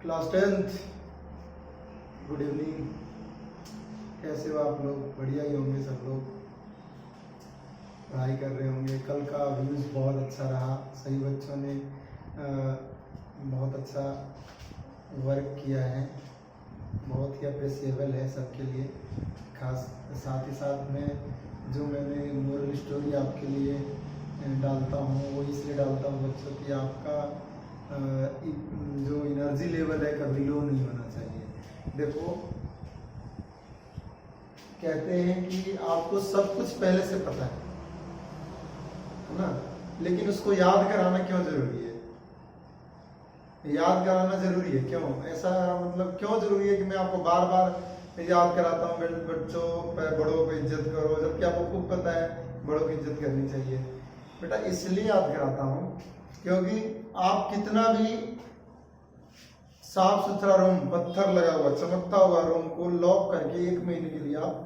Class 10th, good evening. कैसे हो आप लोग? बढ़िया ही होंगे सब लोग, पढ़ाई कर रहे होंगे। कल का व्यूज़ बहुत अच्छा रहा, सही बच्चों ने बहुत अच्छा वर्क किया है, बहुत ही अप्रिसिएबल है सबके लिए। खास साथ ही साथ में जो मैंने मोरल स्टोरी आपके लिए डालता हूँ वो इसलिए डालता हूँ बच्चों की आपका जो एनर्जी लेवल है कभी लो नहीं होना चाहिए। देखो, कहते हैं कि आपको सब कुछ पहले से पता है ना, लेकिन उसको याद कराना क्यों जरूरी है? याद कराना जरूरी है क्यों? ऐसा मतलब क्यों जरूरी है कि मैं आपको बार बार याद कराता हूँ बच्चों बड़ों को इज्जत करो, जबकि आपको खूब पता है बड़ों की इज्जत करनी चाहिए। बेटा इसलिए याद कराता हूँ क्योंकि आप कितना भी साफ सुथरा रूम, पत्थर लगा हुआ चमकता हुआ रूम को लॉक करके 1 महीने के लिए आप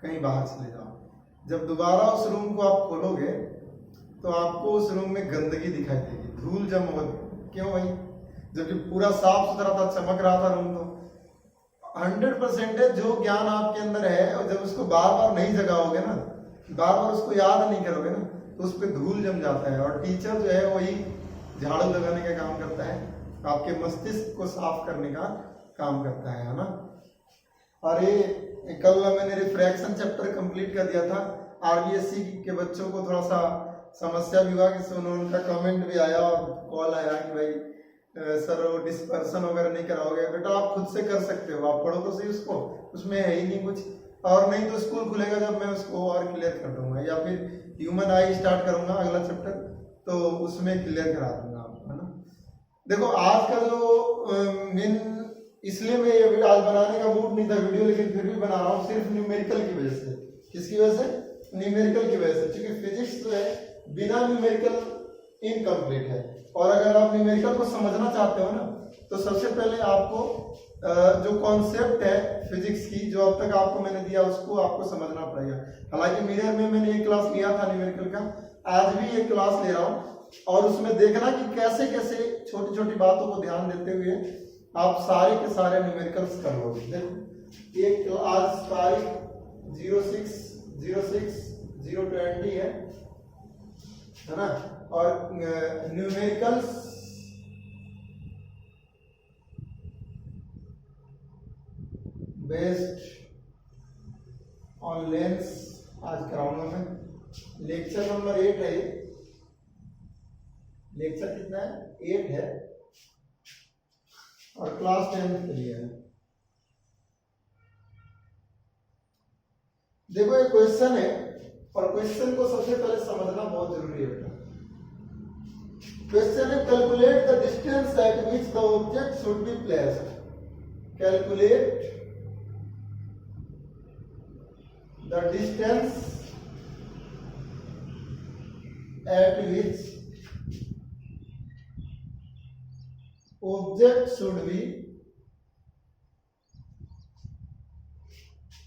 कहीं बाहर चले जाओ, जब दोबारा उस रूम को आप खोलोगे तो आपको उस रूम में गंदगी दिखाई देगी, धूल जम होगी। क्यों भाई? जबकि पूरा साफ सुथरा था, चमक रहा था रूम। तो 100% जो ज्ञान आपके अंदर है और जब उसको बार बार नहीं जगाओगे ना, बार बार उसको याद नहीं करोगे ना, तो उस पर धूल जम जाता है। और टीचर जो है वही झाड़ू लगाने का काम करता है, आपके मस्तिष्क को साफ करने का काम करता है ना। और ये कल मैंने रिफ्रैक्शन चैप्टर कंप्लीट कर दिया था। आरबीएससी के बच्चों को थोड़ा सा समस्या भी हुआ कि सुनो, उनका कमेंट भी आया और कॉल आया कि भाई सर वो डिस्पर्सन वगैरह नहीं कराओगे। बेटा आप खुद से कर सकते हो, आप पढ़ो तो सही उसको, उसमें है ही नहीं कुछ। और नहीं तो स्कूल खुलेगा जब मैं उसको और क्लियर कर दूंगा, या फिर ह्यूमन आई स्टार्ट करूंगा अगला चैप्टर, तो उसमें क्लियर करा दूंगा आपको, है ना। देखो आज का जो मेन, इसलिए मैं ये आज बनाने का मूड नहीं था वीडियो, लेकिन फिर भी बना रहा हूँ सिर्फ न्यूमेरिकल की वजह से। किसकी वजह से? न्यूमेरिकल की वजह से। क्योंकि फिजिक्स जो है बिना न्यूमेरिकल इनकम्प्लीट है। और अगर आप न्यूमेरिकल को समझना चाहते हो ना, तो सबसे पहले आपको जो कॉन्सेप्ट है फिजिक्स की, जो अब तक आपको मैंने दिया, उसको आपको समझना पड़ेगा। हालांकि मिरर में मैंने एक क्लास लिया था न्यूमेरिकल का, आज भी एक क्लास ले रहा हूँ, और उसमें देखना कि कैसे कैसे छोटी छोटी बातों को ध्यान देते हुए आप सारे के सारे न्यूमेरिकल्स कर लोगे। देखो एक आज तारीख 06/06/020 है ना, और न्यूमेरिकल्स बेस्ड ऑन लेंस आज कराऊंगा मैं। लेक्चर नंबर 8 है। लेक्चर कितना है? 8 है, और क्लास 10 के लिए है। देखो ये क्वेश्चन है, और क्वेश्चन को सबसे पहले समझना बहुत जरूरी है बेटा। क्वेश्चन है calculate the distance eight which the object should be placed. Calculate the distance at which object should be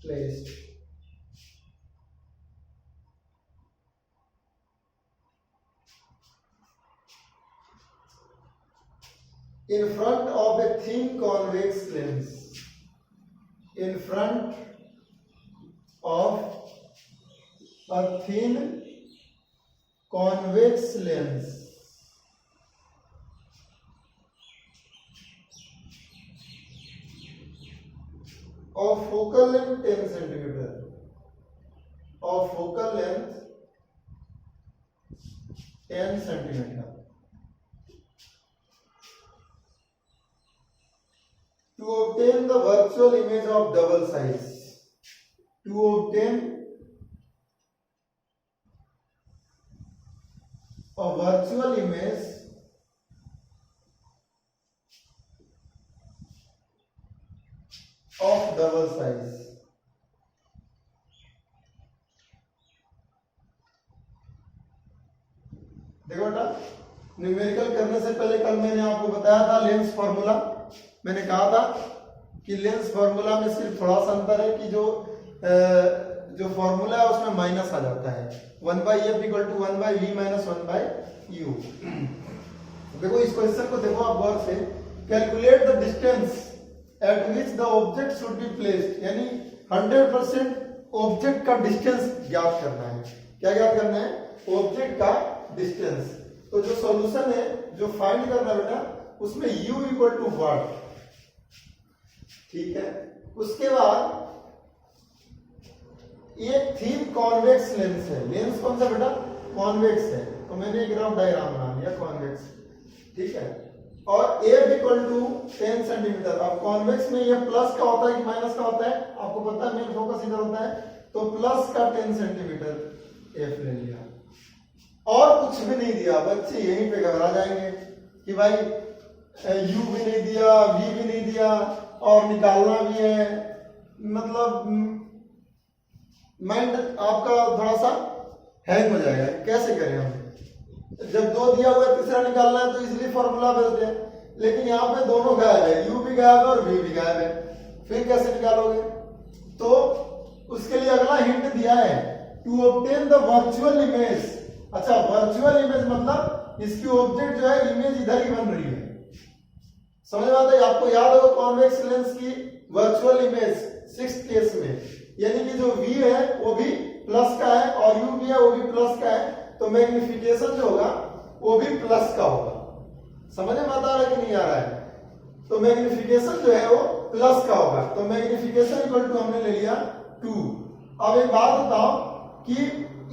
placed. In front of a thin convex lens. In front of a thin convex lens of focal length 10 centimeter, of focal length 10 centimeter, to obtain the virtual image of double size. To obtain a virtual image of double size. देखो बेटा, numerical करने से पहले कल मैंने आपको बताया था लेंस फॉर्मूला। मैंने कहा था कि लेंस फॉर्मूला में सिर्फ थोड़ा सा अंतर है कि जो फॉर्मूला है उसमें माइनस आ जाता है, 1/f = 1/v - 1/u। देखो इस क्वेश्चन को देखो आप गौर से, calculate the distance eight which the object should be placed, यानी 100% ऑब्जेक्ट का डिस्टेंस ज्ञात करना है। क्या ज्ञात करना है? ऑब्जेक्ट का डिस्टेंस। तो जो सॉल्यूशन है जो फाइंड करना है बेटा, उसमें u इक्वल टू व्हाट, ठीक है। उसके बाद एक थीन कॉन्वेक्स लेंस है। लेंस कौन सा बेटा? कॉन्वेक्स है। तो मैंने एक रफ डायग्राम बना लिया कॉन्वेक्स, ठीक है। और एफ इक्वल टू 10 सेंटीमीटर। अब कॉन्वेक्स में ये प्लस का होता है कि माइनस का होता है? आपको पता है, मेन फोकस इधर होता है, तो प्लस का 10 सेंटीमीटर एफ ले लिया और कुछ भी नहीं दिया। बच्चे यहीं पे घबरा जाएंगे कि भाई यू भी नहीं दिया, वी भी नहीं दिया और निकालना भी है, मतलब माइंड आपका थोड़ा सा हैंग हो जाएगा। कैसे करें हम? जब दो दिया हुआ है, तीसरा निकालना है तो इजीली फॉर्मूला बेस्ड है, लेकिन यहाँ पे दोनों गायब है, यू भी गायब है और वी भी गायब है, फिर कैसे निकालोगे? तो उसके लिए अगला हिंट दिया है, to obtain the virtual image. अच्छा, वर्चुअल इमेज मतलब इसकी ऑब्जेक्ट जो है इमेज इधर ही बन रही है, समझ में आता है? आपको याद होगा कॉन्वेक्स लेंस की वर्चुअल इमेज 6th केस में, यानी कि जो v है वो भी प्लस का है और u भी है वो भी प्लस का है, तो मैग्निफिकेशन जो होगा वो भी प्लस का होगा। समझ में आता है कि नहीं आ रहा है? तो मैग्निफिकेशन जो है वो प्लस का होगा, तो मैग्निफिकेशन इक्वल टू हमने ले लिया 2। अब एक बात बताओ कि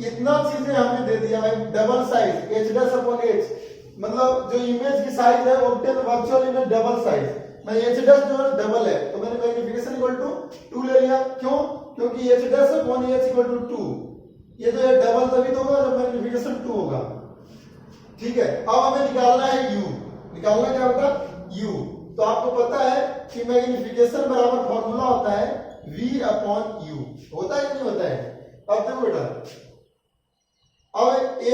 इतना चीजें हमने दे दिया है, डबल साइज h'/h, मतलब जो इमेज की साइज है obtain virtual image double size में h' जो है डबल है, तो मैंने मैग्निफिकेशन इक्वल टू 2 ले लिया। क्यों? क्योंकि h' इक्वल टू 2, ये तो है डबल तभी तो होगा जब मैग्निफिकेशन 2 होगा, ठीक है। अब हमें निकालना है u। निकालना क्या होगा? u। तो आपको पता है कि मैग्निफिकेशन बराबर फॉर्मूला होता है v/u, होता है कि नहीं होता है? अब देखो बेटा, अब ए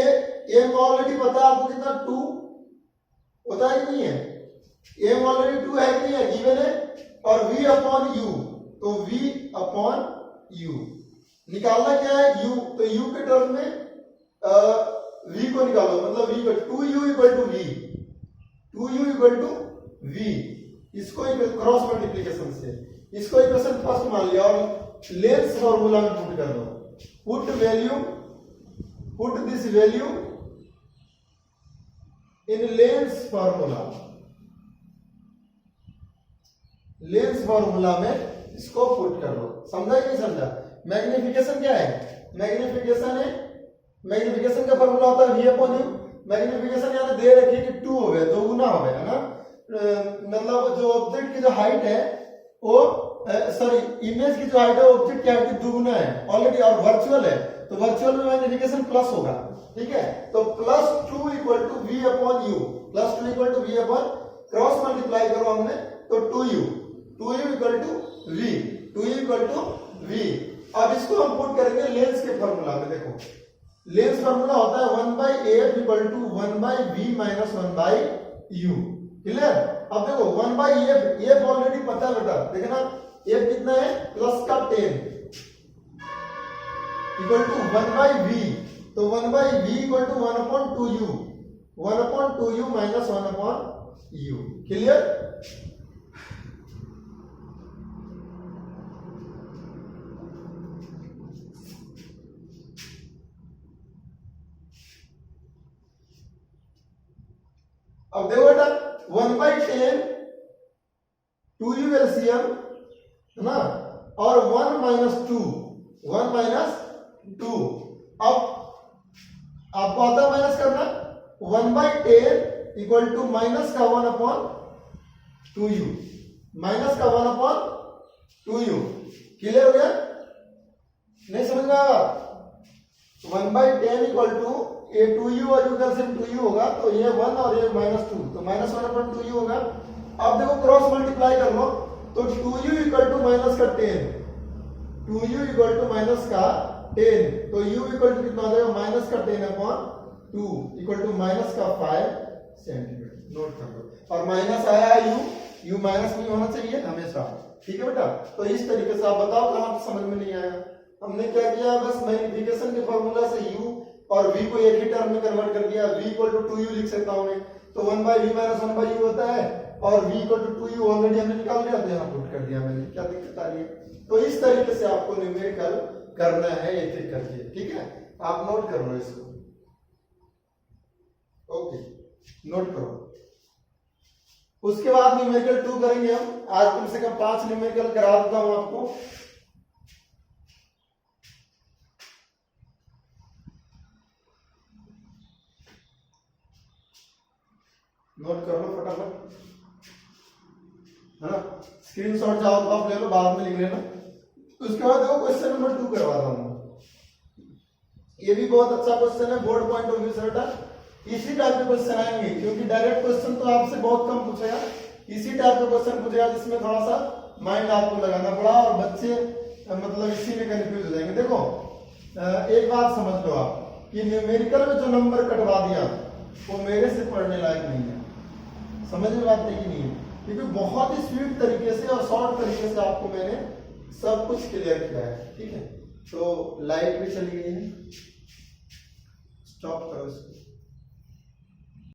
ऑलरेडी पता है आपको कितना 2 होता है कि नहीं है? ए ऑलरेडी 2 है कि नहीं है? गिवन है। और v/u, तो v/u निकालना क्या है? u। तो u के टर्म में v को निकालो, मतलब v को 2u equal to v, 2u equal to v। इसको क्रॉस मल्टीप्लिकेशन से इसको इक्वेशन फर्स्ट मान लिया और लेंस फॉर्मूला में पुट कर दो। Put value, put this value in lens formula. Lens formula में इसको पुट कर दो। समझा कि नहीं समझा? मैग्निफिकेशन क्या है? मैग्निफिकेशन है, मैग्निफिकेशन का फॉर्मूला होता है v/u। मैग्निफिकेशन यानी दे रखी है कि 2 हो गया, 2 गुना हो गया, है ना? मतलब जो ऑब्जेक्ट की जो हाइट है वो सॉरी इमेज की जो हाइट है ऑब्जेक्ट की हाइट की 2 गुना है ऑलरेडी, और वर्चुअल है तो वर्चुअल में मैग्निफिकेशन प्लस होगा, ठीक है। तो +2 equal to v/u, +2 equal to v/, cross multiply करो हमने तो 2u, 2u equal to v, 2u equal to v। अब इसको हम पुट करेंगे लेंस के फॉर्मूला में। देखो लेंस फॉर्मूला होता है 1/f equal to 1/v minus 1/u। Clear? अब देखो 1/f, f ऑलरेडी पता है बेटा, देखना f कितना है? प्लस का 10 इक्वल टू 1/v, तो 1/v equal to 1/2u, 1/2u minus 1/u। Clear? अब देखो बेटा 1/10 2u एलसीएम है ना, और 1 माइनस 2, 1 माइनस 2। अब आपको आता है माइनस करना, 1/10 इक्वल टू माइनस का 1/2u, माइनस का 1/2u। क्लियर हो गया? नहीं समझ में आया? 1/10 इक्वल टू ये 2u और u का सिर्फ 2u होगा, तो ये 1 और ये -2, तो -1/2u होगा। अब देखो क्रॉस मल्टीप्लाई कर लो तो 2u इक्वल टू माइनस का 10, 2u इक्वल टू माइनस का 10, तो u इक्वल टू कितना आ जाएगा? माइनस का 10/2 इक्वल टू माइनस का 5 सेंटीमीटर। नोट कर लो, और माइनस आया है u माइनस नहीं होना चाहिए हमेशा, ठीक है बेटा? तो इस तरीके से आप बताओ कहां समझ में नहीं आया? हमने क्या किया? बस मैग्निफिकेशन के फॉर्मूला से u और v को एक ही टर्म में कन्वर्ट कर दिया। v इक्वल टू 2u लिख सकता हूं मैं, तो 1/v माइनस 1/u होता है और v को टू 2u ऑलरेडी हमने निकाल लिया, तो यहाँ पुट कर दिया मैंने, क्या दिक्कत आ रही है। तो इस तरीके से आपको न्यूमेरिकल करना है एक एक करके, ठीक है, आप नोट कर लो इसको, ओके नोट करो। उसके बाद न्यूमेरिकल 2 करेंगे हम, आज कम से कम 5 न्यूमेरिकल करा देता हूं आपको। नोट कर लो फटाफट, है ना, स्क्रीनशॉट चाहो तो आप ले लो, बाद में लिख लेना। उसके बाद देखो क्वेश्चन नंबर 2 करवाता हूं, ये भी बहुत अच्छा क्वेश्चन है, बोर्ड पॉइंट ऑफ व्यू से हटा। इसी टाइप के क्वेश्चन आएंगे, क्योंकि डायरेक्ट क्वेश्चन तो आपसे बहुत कम पूछेगा, इसी टाइप का क्वेश्चन पूछेगा जिसमें थोड़ा सा माइंड आपको लगाना पड़ा और बच्चे मतलब इसी में कंफ्यूज हो जाएंगे। देखो एक बात समझ लो आप कि न्यूमेरिकल में जो नंबर कटवा दिया वो मेरे से पढ़ने लायक नहीं है, समझ में बात नहीं है, क्योंकि बहुत ही स्वीट तरीके से और शॉर्ट तरीके से आपको मैंने सब कुछ क्लियर किया है, ठीक है। तो लाइट भी चली गई है, स्टॉप करो इसको।